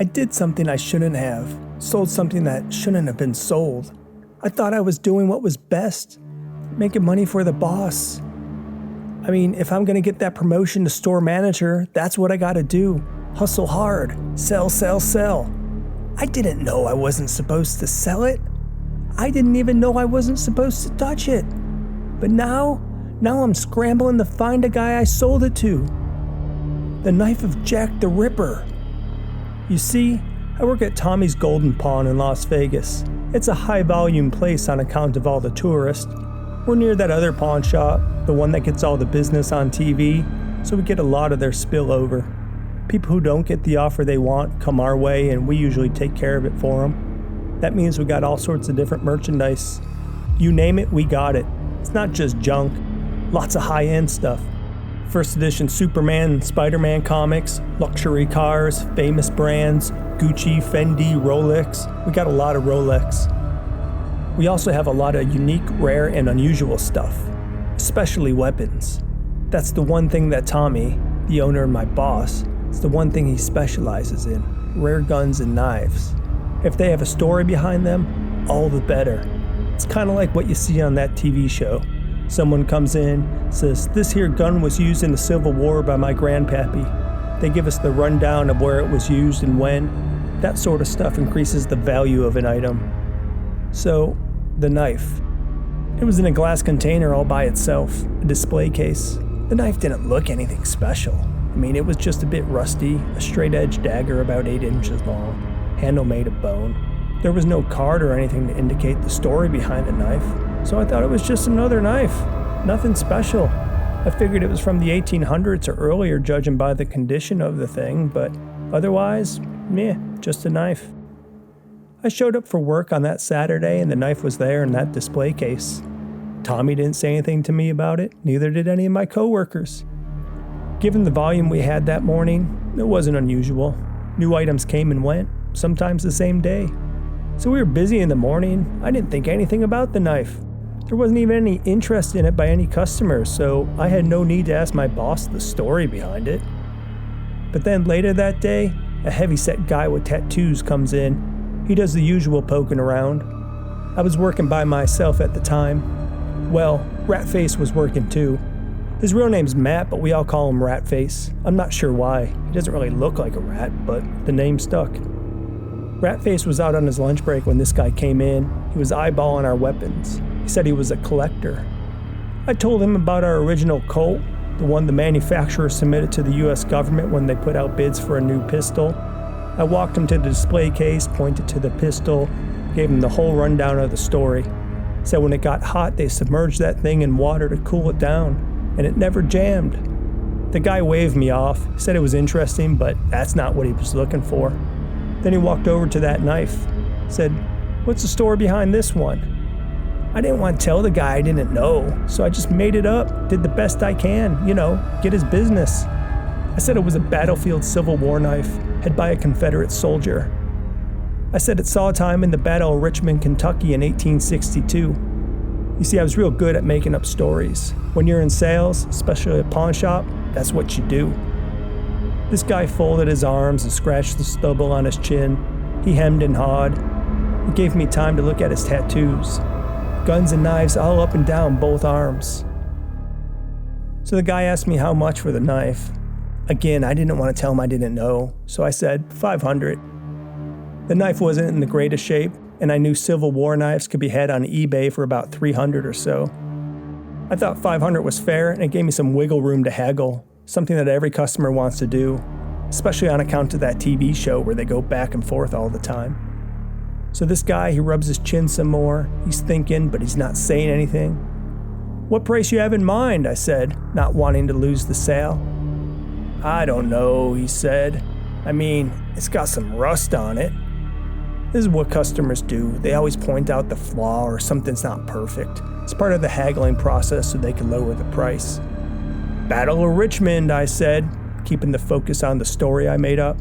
I did something I shouldn't have, sold something that shouldn't have been sold. I thought I was doing what was best, making money for the boss. I mean, if I'm going to get that promotion to store manager, that's what I got to do. Hustle hard, sell, sell, sell. I didn't know I wasn't supposed to sell it. I didn't even know I wasn't supposed to touch it. But now I'm scrambling to find a guy I sold it to. The knife of Jack the Ripper. You see, I work at Tommy's Golden Pawn in Las Vegas. It's a high-volume place on account of all the tourists. We're near that other pawn shop, the one that gets all the business on TV, so we get a lot of their spillover. People who don't get the offer they want come our way, and we usually take care of it for them. That means we got all sorts of different merchandise. You name it, we got it. It's not just junk. Lots of high-end stuff. First edition Superman and Spider-Man comics, luxury cars, famous brands, Gucci, Fendi, Rolex. We got a lot of Rolex. We also have a lot of unique, rare, and unusual stuff, especially weapons. That's the one thing that Tommy, the owner and my boss, it's the one thing he specializes in, rare guns and knives. If they have a story behind them, all the better. It's kind of like what you see on that TV show. Someone comes in, says, "This here gun was used in the Civil War by my grandpappy." They give us the rundown of where it was used and when. That sort of stuff increases the value of an item. So, the knife. It was in a glass container all by itself, a display case. The knife didn't look anything special. I mean, it was just a bit rusty, a straight-edge dagger about 8 inches long, handle made of bone. There was no card or anything to indicate the story behind the knife, so I thought it was just another knife. Nothing special. I figured it was from the 1800s or earlier, judging by the condition of the thing, but otherwise, meh, just a knife. I showed up for work on that Saturday and the knife was there in that display case. Tommy didn't say anything to me about it, neither did any of my coworkers. Given the volume we had that morning, it wasn't unusual. New items came and went, sometimes the same day. So we were busy in the morning. I didn't think anything about the knife. There wasn't even any interest in it by any customers, so I had no need to ask my boss the story behind it. But then later that day, a heavy-set guy with tattoos comes in. He does the usual poking around. I was working by myself at the time. Well, Ratface was working too. His real name's Matt, but we all call him Ratface. I'm not sure why. He doesn't really look like a rat, but the name stuck. Ratface was out on his lunch break when this guy came in. He was eyeballing our weapons. He said he was a collector. I told him about our original Colt, the one the manufacturer submitted to the US government when they put out bids for a new pistol. I walked him to the display case, pointed to the pistol, gave him the whole rundown of the story. Said when it got hot, they submerged that thing in water to cool it down, and it never jammed. The guy waved me off, said it was interesting, but that's not what he was looking for. Then he walked over to that knife, said, "What's the story behind this one?" I didn't want to tell the guy I didn't know, so I just made it up, did the best I can, get his business. I said it was a battlefield Civil War knife, had by a Confederate soldier. I said it saw time in the Battle of Richmond, Kentucky in 1862. You see, I was real good at making up stories. When you're in sales, especially a pawn shop, that's what you do. This guy folded his arms and scratched the stubble on his chin. He hemmed and hawed. He gave me time to look at his tattoos. Guns and knives all up and down both arms. So the guy asked me how much for the knife. Again, I didn't want to tell him I didn't know, so I said $500. The knife wasn't in the greatest shape, and I knew Civil War knives could be had on eBay for about $300 or so. I thought $500 was fair, and it gave me some wiggle room to haggle, something that every customer wants to do, especially on account of that TV show where they go back and forth all the time. So this guy, he rubs his chin some more. He's thinking, but he's not saying anything. "What price you have in mind?" I said, not wanting to lose the sale. "I don't know," he said. "I mean, it's got some rust on it." This is what customers do. They always point out the flaw or something's not perfect. It's part of the haggling process so they can lower the price. "Battle of Richmond," I said, keeping the focus on the story I made up.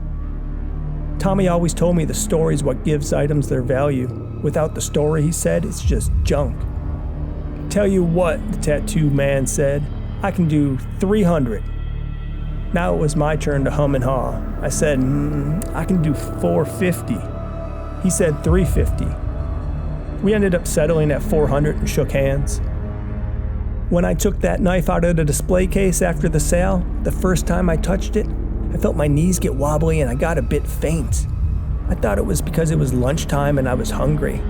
Tommy always told me the story is what gives items their value. Without the story, he said, it's just junk. "Tell you what," the tattoo man said, "I can do $300. Now it was my turn to hum and haw. I said, I can do $450. He said $350. We ended up settling at $400 and shook hands. When I took that knife out of the display case after the sale, the first time I touched it, I felt my knees get wobbly and I got a bit faint. I thought it was because it was lunchtime and I was hungry.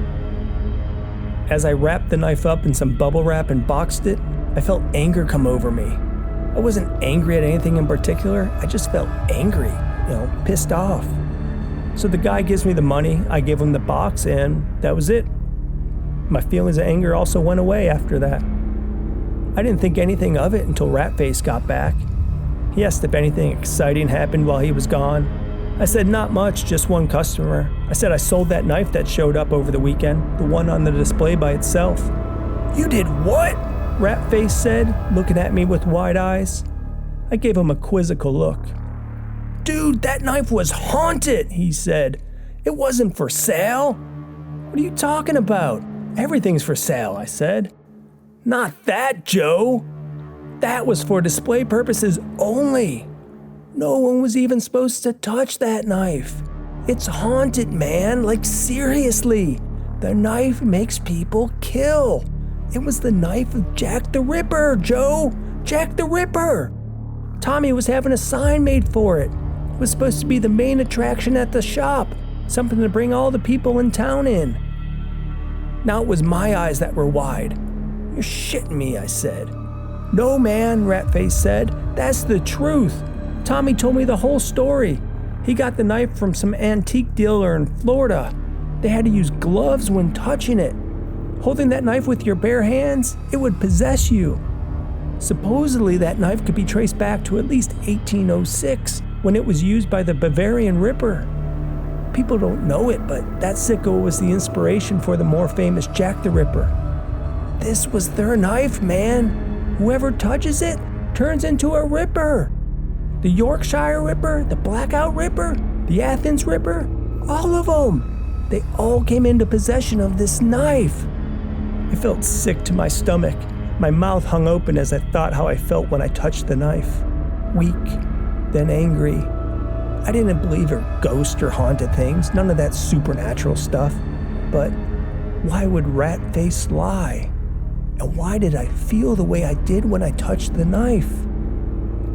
As I wrapped the knife up in some bubble wrap and boxed it, I felt anger come over me. I wasn't angry at anything in particular, I just felt angry, pissed off. So the guy gives me the money, I give him the box, and that was it. My feelings of anger also went away after that. I didn't think anything of it until Ratface got back. He asked if anything exciting happened while he was gone. I said not much, just one customer. I said I sold that knife that showed up over the weekend, the one on the display by itself. You did what? Ratface said, looking at me with wide eyes. I gave him a quizzical look. Dude, that knife was haunted, he said. It wasn't for sale. What are you talking about? Everything's for sale, I said. Not that, Joe. That was for display purposes only. No one was even supposed to touch that knife. It's haunted, man, like seriously. The knife makes people kill. It was the knife of Jack the Ripper, Joe. Jack the Ripper. Tommy was having a sign made for it. It was supposed to be the main attraction at the shop. Something to bring all the people in town in. Now it was my eyes that were wide. You're shitting me, I said. No, man, Ratface said. That's the truth. Tommy told me the whole story. He got the knife from some antique dealer in Florida. They had to use gloves when touching it. Holding that knife with your bare hands, it would possess you. Supposedly, that knife could be traced back to at least 1806, when it was used by the Bavarian Ripper. People don't know it, but that sicko was the inspiration for the more famous Jack the Ripper. This was their knife, man. Whoever touches it turns into a Ripper. The Yorkshire Ripper, the Blackout Ripper, the Athens Ripper, all of them. They all came into possession of this knife. I felt sick to my stomach. My mouth hung open as I thought how I felt when I touched the knife. Weak, then angry. I didn't believe in ghosts or haunted things, none of that supernatural stuff. But why would Ratface lie? And why did I feel the way I did when I touched the knife?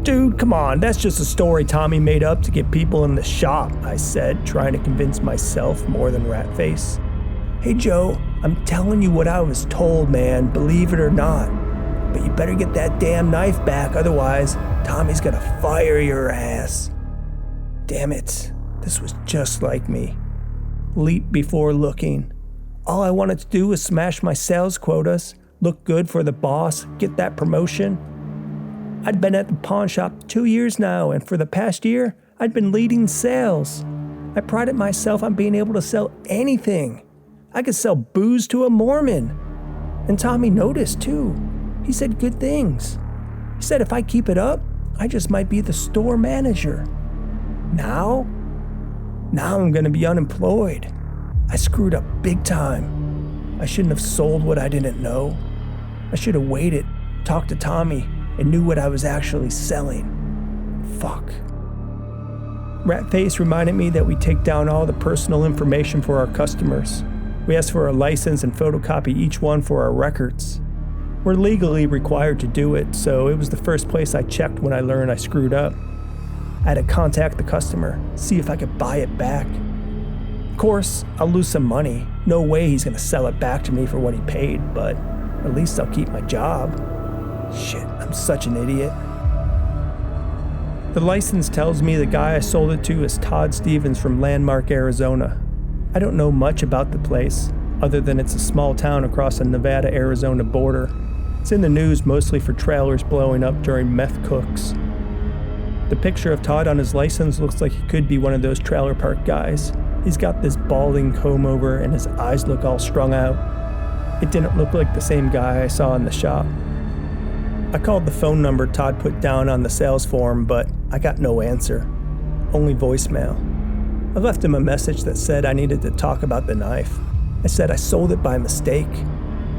Dude, come on, that's just a story Tommy made up to get people in the shop, I said, trying to convince myself more than Ratface. Hey Joe, I'm telling you what I was told, man, believe it or not. But you better get that damn knife back, otherwise Tommy's gonna fire your ass. Damn it, this was just like me. Leap before looking. All I wanted to do was smash my sales quotas, look good for the boss, get that promotion. I'd been at the pawn shop 2 years now, and for the past year, I'd been leading sales. I prided myself on being able to sell anything. I could sell booze to a Mormon. And Tommy noticed too. He said good things. He said if I keep it up, I just might be the store manager. Now I'm gonna be unemployed. I screwed up big time. I shouldn't have sold what I didn't know. I should have waited, talked to Tommy, and knew what I was actually selling. Fuck. Ratface reminded me that we take down all the personal information for our customers. We ask for a license and photocopy each one for our records. We're legally required to do it, so it was the first place I checked when I learned I screwed up. I had to contact the customer, see if I could buy it back. Of course, I'll lose some money. No way he's gonna sell it back to me for what he paid, but at least I'll keep my job. Shit, I'm such an idiot. The license tells me the guy I sold it to is Todd Stevens from Landmark, Arizona. I don't know much about the place, other than it's a small town across the Nevada-Arizona border. It's in the news mostly for trailers blowing up during meth cooks. The picture of Todd on his license looks like he could be one of those trailer park guys. He's got this balding comb over and his eyes look all strung out. It didn't look like the same guy I saw in the shop. I called the phone number Todd put down on the sales form, but I got no answer. Only voicemail. I left him a message that said I needed to talk about the knife. I said I sold it by mistake.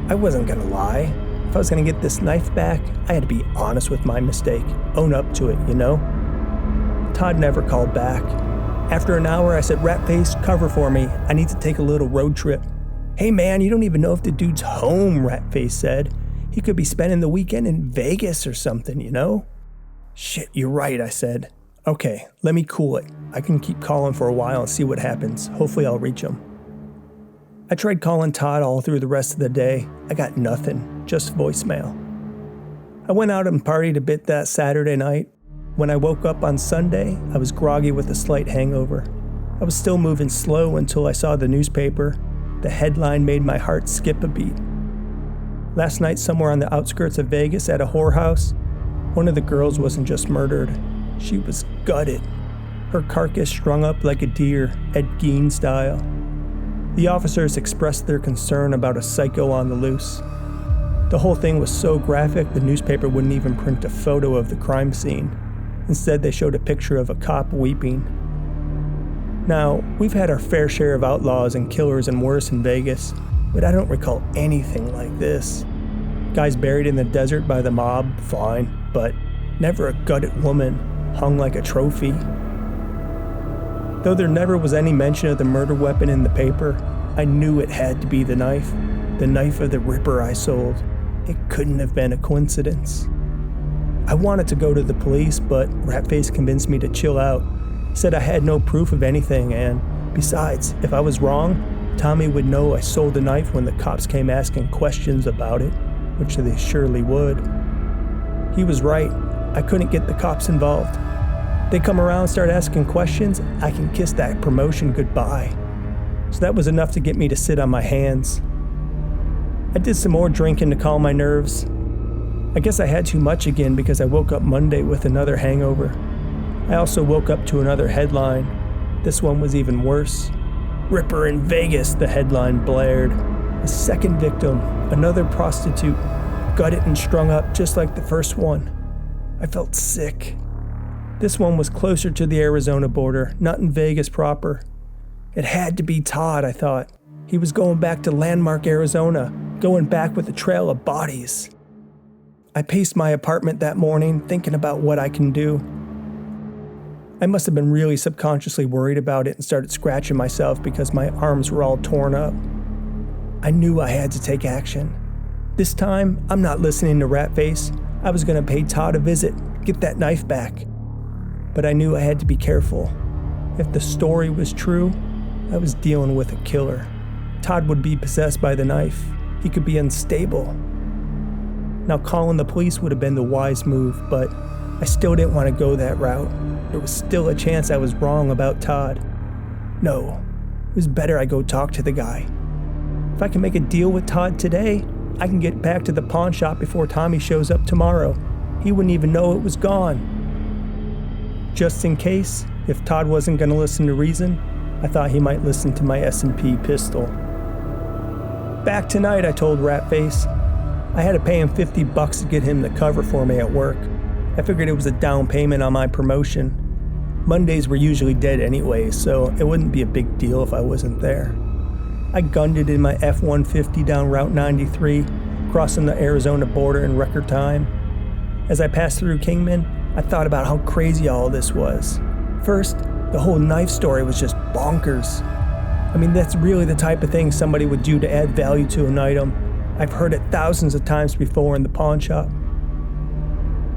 I wasn't gonna lie. If I was gonna get this knife back, I had to be honest with my mistake. Own up to it, you know? Todd never called back. After an hour, I said, "Ratface, cover for me. I need to take a little road trip." "Hey man, you don't even know if the dude's home," Ratface said. "He could be spending the weekend in Vegas or something, you know?" "Shit, you're right," I said. "Okay, let me cool it. I can keep calling for a while and see what happens. Hopefully I'll reach him." I tried calling Todd all through the rest of the day. I got nothing, just voicemail. I went out and partied a bit that Saturday night. When I woke up on Sunday, I was groggy with a slight hangover. I was still moving slow until I saw the newspaper. The headline made my heart skip a beat. Last night, somewhere on the outskirts of Vegas at a whorehouse, one of the girls wasn't just murdered, she was gutted. Her carcass strung up like a deer, Ed Gein style. The officers expressed their concern about a psycho on the loose. The whole thing was so graphic, the newspaper wouldn't even print a photo of the crime scene. Instead, they showed a picture of a cop weeping. Now, we've had our fair share of outlaws and killers and worse in Vegas, but I don't recall anything like this. Guys buried in the desert by the mob, fine, but never a gutted woman hung like a trophy. Though there never was any mention of the murder weapon in the paper, I knew it had to be the knife of the Ripper I sold. It couldn't have been a coincidence. I wanted to go to the police, but Ratface convinced me to chill out. He said I had no proof of anything, and besides, if I was wrong, Tommy would know I sold the knife when the cops came asking questions about it, which they surely would. He was right. I couldn't get the cops involved. They come around and start asking questions, I can kiss that promotion goodbye. So that was enough to get me to sit on my hands. I did some more drinking to calm my nerves. I guess I had too much again because I woke up Monday with another hangover. I also woke up to another headline. This one was even worse. "Ripper in Vegas," the headline blared. A second victim, another prostitute, gutted and strung up just like the first one. I felt sick. This one was closer to the Arizona border, not in Vegas proper. It had to be Todd, I thought. He was going back to Landmark, Arizona, going back with a trail of bodies. I paced my apartment that morning, thinking about what I can do. I must have been really subconsciously worried about it and started scratching myself because my arms were all torn up. I knew I had to take action. This time, I'm not listening to Ratface. I was going to pay Todd a visit, get that knife back. But I knew I had to be careful. If the story was true, I was dealing with a killer. Todd would be possessed by the knife. He could be unstable. Now calling the police would have been the wise move, but I still didn't want to go that route. There was still a chance I was wrong about Todd. No, it was better I go talk to the guy. If I can make a deal with Todd today, I can get back to the pawn shop before Tommy shows up tomorrow. He wouldn't even know it was gone. Just in case, if Todd wasn't going to listen to reason, I thought he might listen to my S&P pistol. Back tonight, I told Ratface. I had to pay him $50 to get him to cover for me at work. I figured it was a down payment on my promotion. Mondays were usually dead anyway, so it wouldn't be a big deal if I wasn't there. I gunned it in my F-150 down Route 93, crossing the Arizona border in record time. As I passed through Kingman, I thought about how crazy all this was. First, the whole knife story was just bonkers. I mean, that's really the type of thing somebody would do to add value to an item. I've heard it thousands of times before in the pawn shop.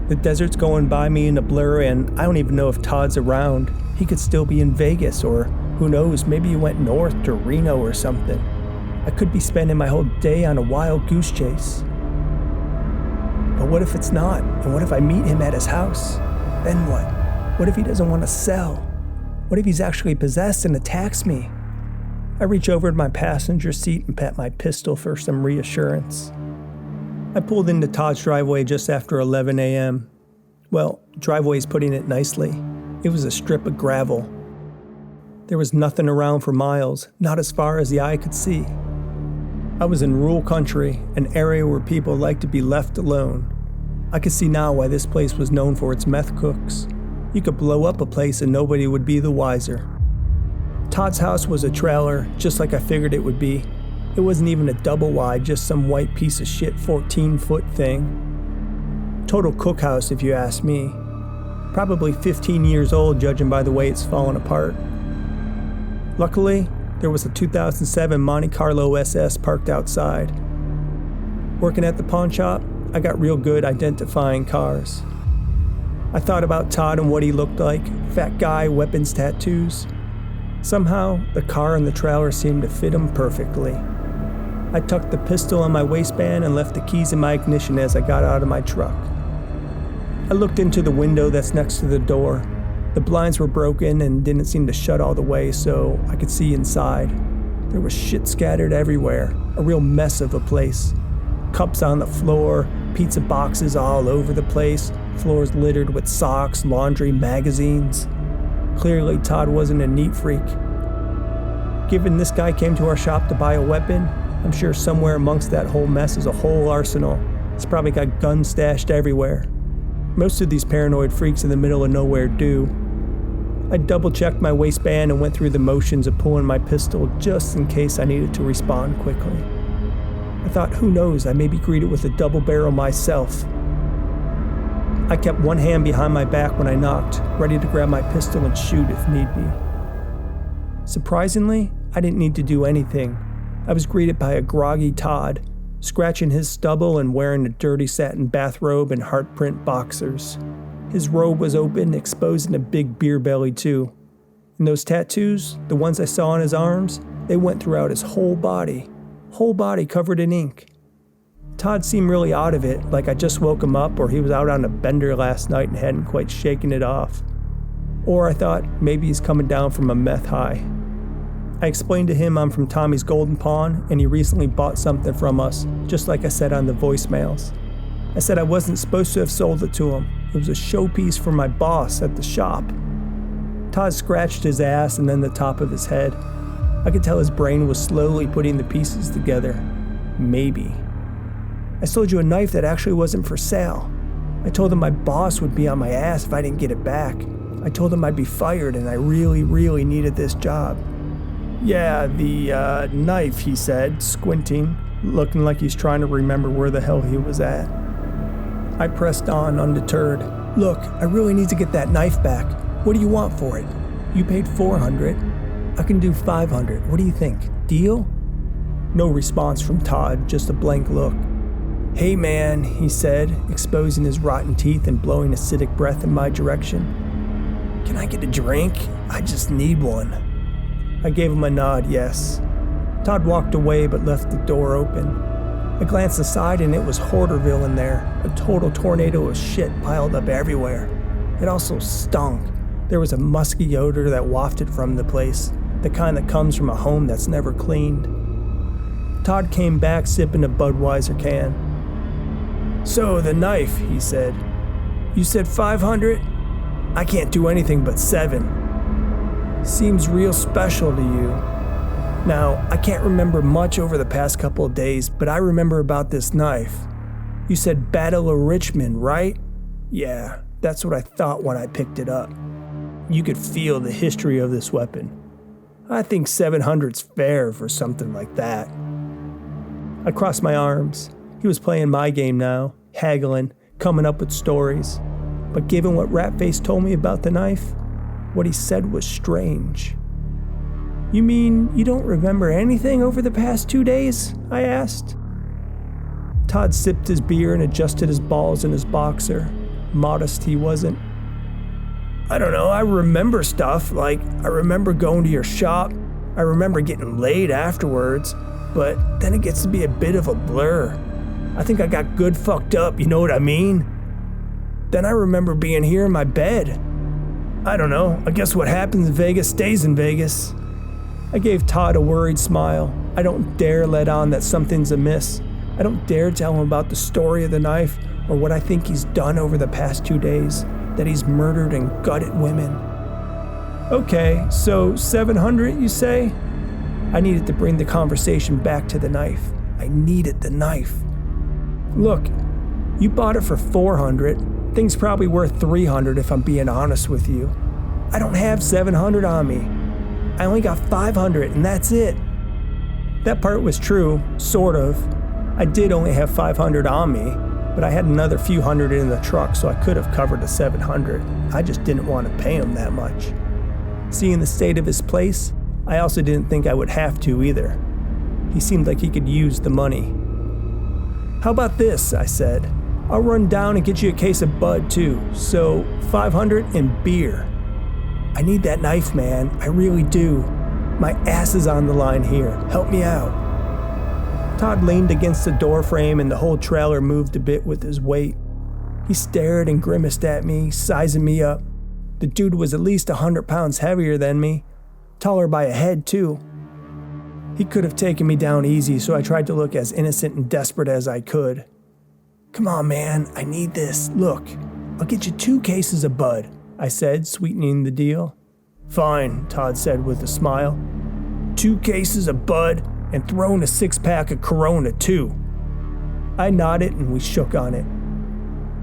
The desert's going by me in a blur, and I don't even know if Todd's around. He could still be in Vegas, or who knows, maybe he went north to Reno or something. I could be spending my whole day on a wild goose chase. But what if it's not? And what if I meet him at his house? Then what? What if he doesn't want to sell? What if he's actually possessed and attacks me? I reach over to my passenger seat and pat my pistol for some reassurance. I pulled into Todd's driveway just after 11 a.m. Well, driveway's putting it nicely. It was a strip of gravel. There was nothing around for miles, not as far as the eye could see. I was in rural country, an area where people like to be left alone. I could see now why this place was known for its meth cooks. You could blow up a place and nobody would be the wiser. Todd's house was a trailer, just like I figured it would be. It wasn't even a double wide, just some white piece of shit 14-foot thing. Total cookhouse if you ask me. Probably 15 years old, judging by the way it's fallen apart. Luckily, there was a 2007 Monte Carlo SS parked outside. Working at the pawn shop, I got real good identifying cars. I thought about Todd and what he looked like, fat guy, weapons, tattoos. Somehow, the car and the trailer seemed to fit him perfectly. I tucked the pistol in my waistband and left the keys in my ignition as I got out of my truck. I looked into the window that's next to the door. The blinds were broken and didn't seem to shut all the way, so I could see inside. There was shit scattered everywhere, a real mess of a place. Cups on the floor, pizza boxes all over the place, floors littered with socks, laundry, magazines. Clearly, Todd wasn't a neat freak. Given this guy came to our shop to buy a weapon, I'm sure somewhere amongst that whole mess is a whole arsenal. He's probably got guns stashed everywhere. Most of these paranoid freaks in the middle of nowhere do. I double-checked my waistband and went through the motions of pulling my pistol just in case I needed to respond quickly. I thought, who knows, I may be greeted with a double barrel myself. I kept one hand behind my back when I knocked, ready to grab my pistol and shoot if need be. Surprisingly, I didn't need to do anything. I was greeted by a groggy Todd, scratching his stubble and wearing a dirty satin bathrobe and heartprint boxers. His robe was open, exposing a big beer belly too. And those tattoos, the ones I saw on his arms, they went throughout his whole body covered in ink. Todd seemed really out of it, like I just woke him up or he was out on a bender last night and hadn't quite shaken it off. Or I thought maybe he's coming down from a meth high. I explained to him I'm from Tommy's Golden Pawn and he recently bought something from us, just like I said on the voicemails. I said I wasn't supposed to have sold it to him. It was a showpiece for my boss at the shop. Todd scratched his ass and then the top of his head. I could tell his brain was slowly putting the pieces together. Maybe. I sold you a knife that actually wasn't for sale. I told him my boss would be on my ass if I didn't get it back. I told him I'd be fired and I really, really needed this job. Yeah, the knife, he said, squinting, looking like he's trying to remember where the hell he was at. I pressed on, undeterred. Look, I really need to get that knife back. What do you want for it? You paid $400. I can do $500. What do you think? Deal? No response from Todd, just a blank look. Hey man, he said, exposing his rotten teeth and blowing acidic breath in my direction. Can I get a drink? I just need one. I gave him a nod, yes. Todd walked away but left the door open. I glanced aside and it was Hoarderville in there, a total tornado of shit piled up everywhere. It also stunk. There was a musky odor that wafted from the place, the kind that comes from a home that's never cleaned. Todd came back sipping a Budweiser can. So, the knife, he said. You said 500? I can't do anything but 7. Seems real special to you. Now, I can't remember much over the past couple of days, but I remember about this knife. You said Battle of Richmond, right? Yeah, that's what I thought when I picked it up. You could feel the history of this weapon. I think 700's fair for something like that. I crossed my arms. He was playing my game now, haggling, coming up with stories. But given what Ratface told me about the knife, what he said was strange. You mean you don't remember anything over the past 2 days? I asked. Todd sipped his beer and adjusted his balls in his boxer. Modest he wasn't. I don't know, I remember stuff, like I remember going to your shop, I remember getting laid afterwards, but then it gets to be a bit of a blur. I think I got good fucked up, you know what I mean? Then I remember being here in my bed. I don't know, I guess what happens in Vegas stays in Vegas. I gave Todd a worried smile. I don't dare let on that something's amiss. I don't dare tell him about the story of the knife or what I think he's done over the past 2 days, that he's murdered and gutted women. Okay, so 700 you say? I needed to bring the conversation back to the knife. I needed the knife. Look, you bought it for 400. Thing's probably worth 300 if I'm being honest with you. I don't have 700 on me. I only got 500 and that's it. That part was true, sort of. I did only have 500 on me, but I had another few hundred in the truck, so I could have covered the $700. I just didn't want to pay him that much. Seeing the state of his place, I also didn't think I would have to either. He seemed like he could use the money. "How about this?" I said. "I'll run down and get you a case of bud too, so $500 and beer." "I need that knife, man, I really do. My ass is on the line here. Help me out." Todd leaned against the door frame and the whole trailer moved a bit with his weight. He stared and grimaced at me, sizing me up. The dude was at least 100 pounds heavier than me, taller by a head too. He could have taken me down easy, so I tried to look as innocent and desperate as I could. "Come on, man, I need this. Look, I'll get you 2 cases of bud," I said, sweetening the deal. "Fine," Todd said with a smile. 2 cases of bud and throw in a 6-pack of Corona too." I nodded and we shook on it.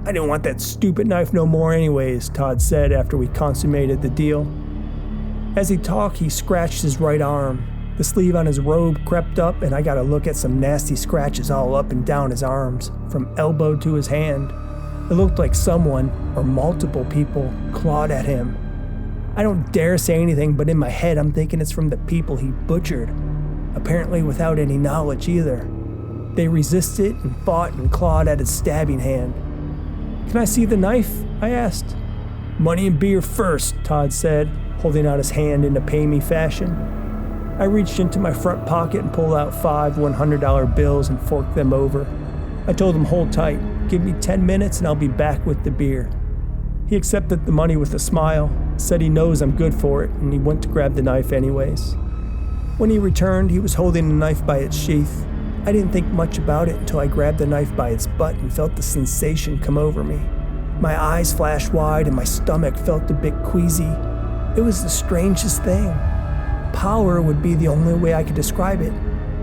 "I didn't want that stupid knife no more anyways," Todd said after we consummated the deal. As he talked, he scratched his right arm. The sleeve on his robe crept up and I got a look at some nasty scratches all up and down his arms, from elbow to his hand. It looked like someone, or multiple people, clawed at him. I don't dare say anything, but in my head I'm thinking it's from the people he butchered, apparently without any knowledge either. They resisted and fought and clawed at his stabbing hand. "Can I see the knife?" I asked. "Money and beer first," Todd said, holding out his hand in a pay-me fashion. I reached into my front pocket and pulled out 5 $100 bills and forked them over. I told him, "Hold tight, give me 10 minutes and I'll be back with the beer." He accepted the money with a smile, said he knows I'm good for it, and he went to grab the knife anyways. When he returned, he was holding the knife by its sheath. I didn't think much about it until I grabbed the knife by its butt and felt the sensation come over me. My eyes flashed wide and my stomach felt a bit queasy. It was the strangest thing. Power would be the only way I could describe it.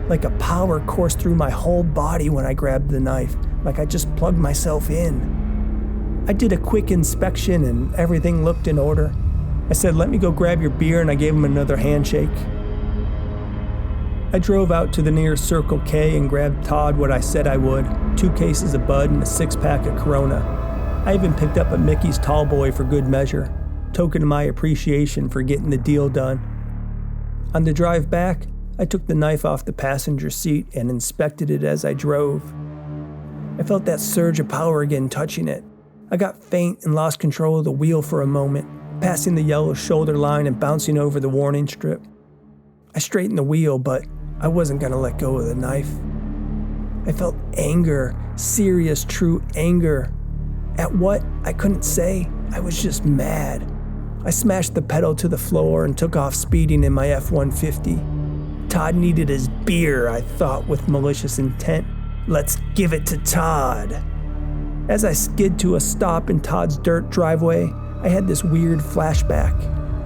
Like a power coursed through my whole body when I grabbed the knife, like I just plugged myself in. I did a quick inspection and everything looked in order. I said, "Let me go grab your beer," and I gave him another handshake. I drove out to the nearest Circle K and grabbed Todd what I said I would, 2 cases of bud and a 6-pack of Corona. I even picked up a Mickey's Tall Boy for good measure, token of my appreciation for getting the deal done. On the drive back, I took the knife off the passenger seat and inspected it as I drove. I felt that surge of power again touching it. I got faint and lost control of the wheel for a moment, passing the yellow shoulder line and bouncing over the warning strip. I straightened the wheel, but I wasn't going to let go of the knife. I felt anger, serious, true anger. At what? I couldn't say. I was just mad. I smashed the pedal to the floor and took off speeding in my F-150. Todd needed his beer, I thought with malicious intent. Let's give it to Todd. As I skid to a stop in Todd's dirt driveway, I had this weird flashback.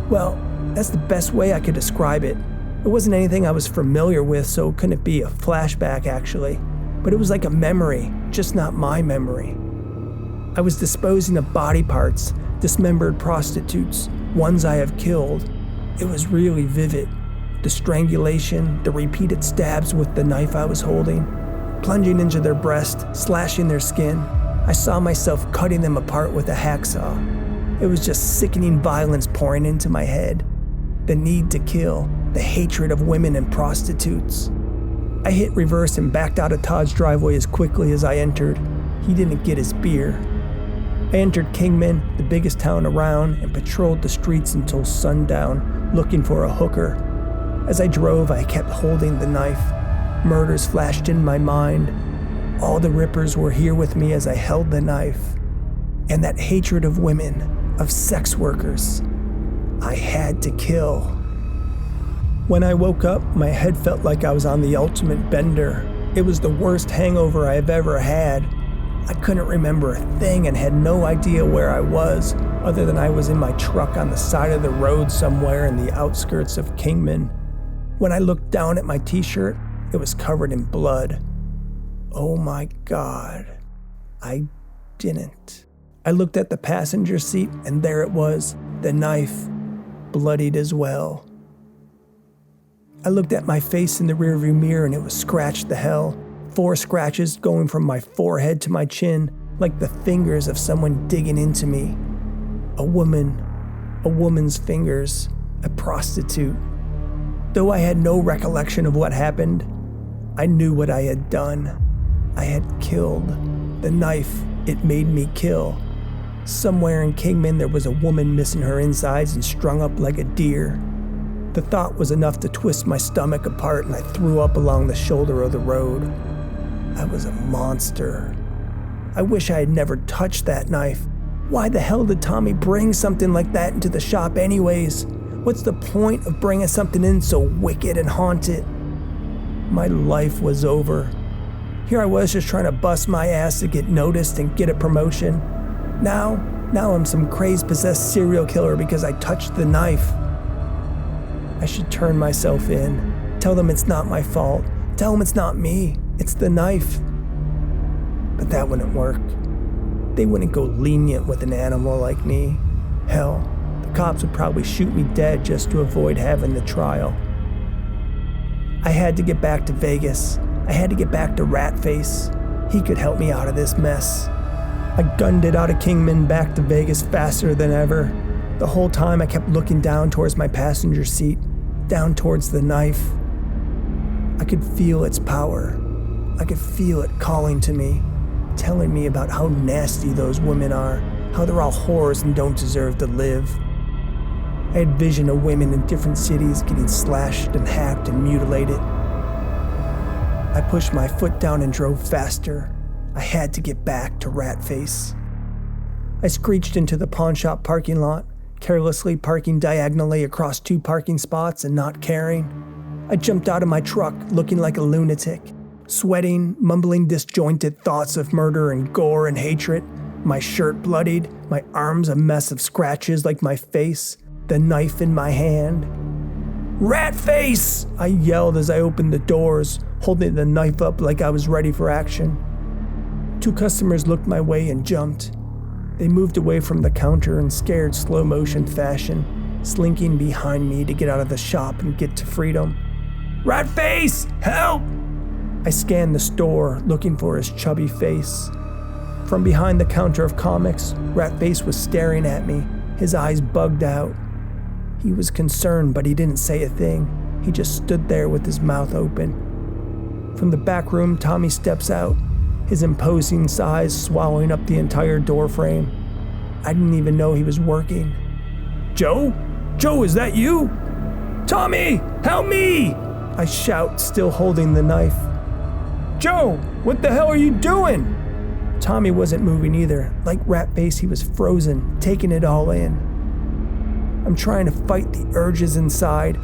Well, that's the best way I could describe it. It wasn't anything I was familiar with, so couldn't it be a flashback actually? But it was like a memory, just not my memory. I was disposing of body parts, dismembered prostitutes, ones I have killed. It was really vivid. The strangulation, the repeated stabs with the knife I was holding, plunging into their breast, slashing their skin. I saw myself cutting them apart with a hacksaw. It was just sickening violence pouring into my head. The need to kill, the hatred of women and prostitutes. I hit reverse and backed out of Todd's driveway as quickly as I entered. He didn't get his beer. I entered Kingman, the biggest town around, and patrolled the streets until sundown, looking for a hooker. As I drove, I kept holding the knife. Murders flashed in my mind. All the rippers were here with me as I held the knife. And that hatred of women, of sex workers, I had to kill. When I woke up, my head felt like I was on the ultimate bender. It was the worst hangover I have ever had. I couldn't remember a thing and had no idea where I was, other than I was in my truck on the side of the road somewhere in the outskirts of Kingman. When I looked down at my t-shirt, it was covered in blood. Oh my God, I didn't. I looked at the passenger seat and there it was, the knife, bloodied as well. I looked at my face in the rearview mirror and it was scratched to hell. 4 scratches going from my forehead to my chin, like the fingers of someone digging into me. A woman's fingers, a prostitute. Though I had no recollection of what happened, I knew what I had done. I had killed. The knife, it made me kill. Somewhere in Kingman there was a woman missing her insides and strung up like a deer. The thought was enough to twist my stomach apart, and I threw up along the shoulder of the road. I was a monster. I wish I had never touched that knife. Why the hell did Tommy bring something like that into the shop anyways? What's the point of bringing something in so wicked and haunted? My life was over. Here I was just trying to bust my ass to get noticed and get a promotion. Now I'm some crazed, possessed serial killer because I touched the knife. I should turn myself in, tell them it's not my fault, tell them it's not me, it's the knife. But that wouldn't work. They wouldn't go lenient with an animal like me. Hell, the cops would probably shoot me dead just to avoid having the trial. I had to get back to Vegas. I had to get back to Ratface. He could help me out of this mess. I gunned it out of Kingman back to Vegas faster than ever. The whole time I kept looking down towards my passenger seat, down towards the knife. I could feel its power. I could feel it calling to me, telling me about how nasty those women are, how they're all whores and don't deserve to live. I had vision of women in different cities getting slashed and hacked and mutilated. I pushed my foot down and drove faster. I had to get back to Ratface. I screeched into the pawn shop parking lot, carelessly parking diagonally across 2 parking spots and not caring. I jumped out of my truck looking like a lunatic, sweating, mumbling disjointed thoughts of murder and gore and hatred, my shirt bloodied, my arms a mess of scratches like my face, the knife in my hand. "Ratface!" I yelled as I opened the doors, holding the knife up like I was ready for action. 2 customers looked my way and jumped. They moved away from the counter in scared slow-motion fashion, slinking behind me to get out of the shop and get to freedom. "Ratface! Help!" I scanned the store, looking for his chubby face. From behind the counter of comics, Ratface was staring at me, his eyes bugged out. He was concerned, but he didn't say a thing. He just stood there with his mouth open. From the back room, Tommy steps out, his imposing size swallowing up the entire door frame. I didn't even know he was working. "Joe? Joe, is that you? Tommy, help me!" I shout, still holding the knife. "Joe, what the hell are you doing?" Tommy wasn't moving either. Like Ratface, he was frozen, taking it all in. I'm trying to fight the urges inside.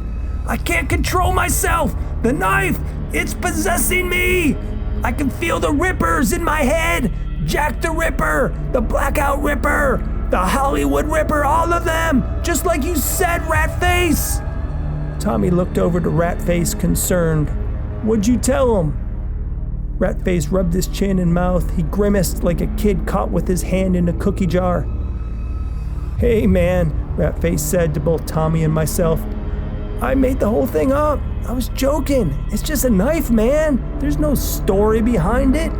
"I can't control myself! The knife! It's possessing me! I can feel the rippers in my head! Jack the Ripper! The Blackout Ripper! The Hollywood Ripper! All of them! Just like you said, Ratface!" Tommy looked over to Ratface, concerned. "What'd you tell him?" Ratface rubbed his chin and mouth. He grimaced like a kid caught with his hand in a cookie jar. "Hey man," Ratface said to both Tommy and myself, "I made the whole thing up. I was joking. It's just a knife, man. There's no story behind it.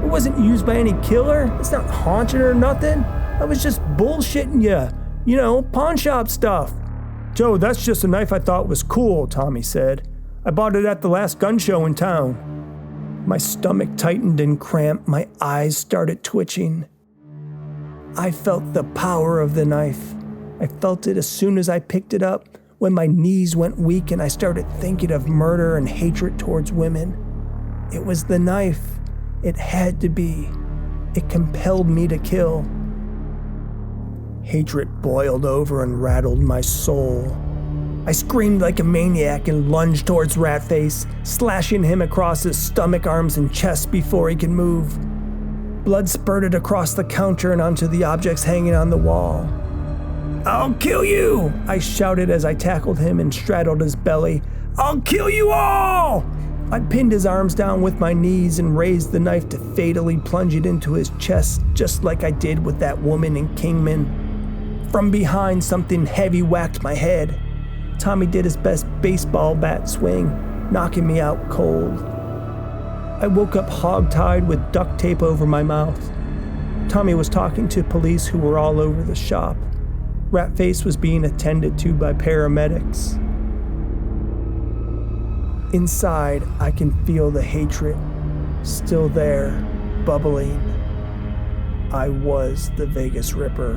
It wasn't used by any killer. It's not haunted or nothing. I was just bullshitting you. You know, pawn shop stuff." "Joe, that's just a knife I thought was cool," Tommy said. "I bought it at the last gun show in town." My stomach tightened and cramped. My eyes started twitching. I felt the power of the knife. I felt it as soon as I picked it up, when my knees went weak and I started thinking of murder and hatred towards women. It was the knife. It had to be. It compelled me to kill. Hatred boiled over and rattled my soul. I screamed like a maniac and lunged towards Ratface, slashing him across his stomach, arms, and chest before he could move. Blood spurted across the counter and onto the objects hanging on the wall. "I'll kill you!" I shouted as I tackled him and straddled his belly. "I'll kill you all!" I pinned his arms down with my knees and raised the knife to fatally plunge it into his chest, just like I did with that woman in Kingman. From behind, something heavy whacked my head. Tommy did his best baseball bat swing, knocking me out cold. I woke up hogtied with duct tape over my mouth. Tommy was talking to police who were all over the shop. Ratface was being attended to by paramedics. Inside, I can feel the hatred, still there, bubbling. I was the Vegas Ripper.